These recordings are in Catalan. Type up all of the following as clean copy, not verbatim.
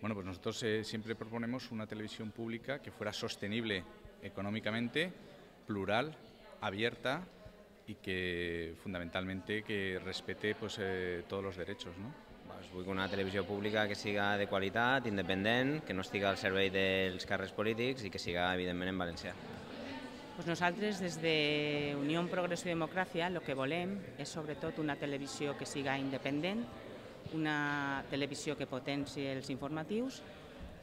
Bueno, pues nosotros siempre proponemos una televisión pública que fuera sostenible económicamente, plural, abierta y que fundamentalmente que respete pues, todos los derechos, ¿no? Vull una televisió pública que siga de qualitat, independent, que no estigui al servei dels càrrecs polítics i que siga, evidentment, en valencià. Pues nosaltres, des de Unió Progreso i Democràcia, el que volem és sobretot una televisió que siga independent, una televisió que potencie els informatius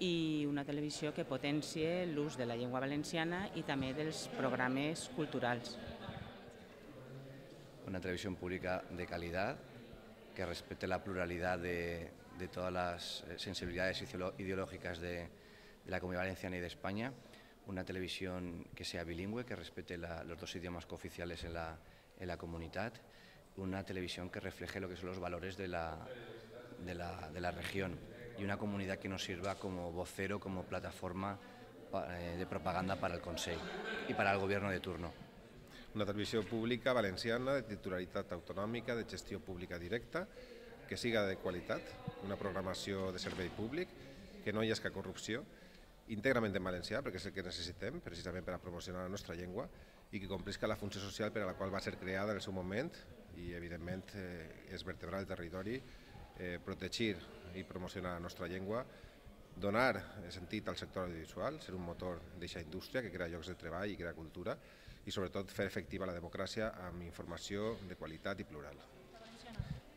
i una televisió que potencie l'ús de la llengua valenciana i també dels programes culturals. Una televisión pública de calidad, que respete la pluralidad de todas las sensibilidades ideológicas de la Comunidad Valenciana y de España. Una televisión que sea bilingüe, que respete los dos idiomas cooficiales en la comunidad. Una televisión que refleje lo que son los valores de la región y una comunidad que nos sirva como vocero, como plataforma de propaganda para el Consell y para el gobierno de turno. Una televisió pública valenciana de titularitat autonòmica, de gestió pública directa, que siga de qualitat, una programació de servei públic, que no hi hagi corrupció, íntegrament en valencià, perquè és el que necessitem precisament per a promocionar la nostra llengua i que complisca la funció social per a la qual va ser creada en el seu moment i, evidentment, és vertebrar el territori, protegir i promocionar la nostra llengua, donar sentit al sector audiovisual, ser un motor d'aquesta indústria que crea llocs de treball i crea cultura i, sobretot, fer efectiva la democràcia amb informació de qualitat i plural.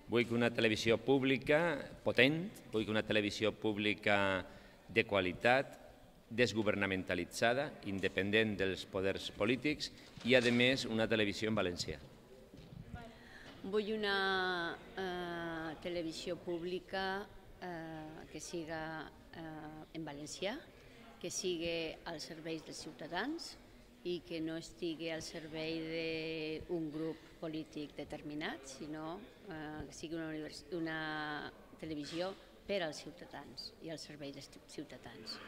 Vull que una televisió pública potent, vull que una televisió pública de qualitat, desgovernamentalitzada, independent dels poders polítics i, a més, una televisió en valencià. Vull una televisió pública que siga en valencià, que sigui als serveis dels ciutadans i que no estigui al servei d'un grup polític determinat, sinó que sigui una televisió per als ciutadans i al servei dels ciutadans.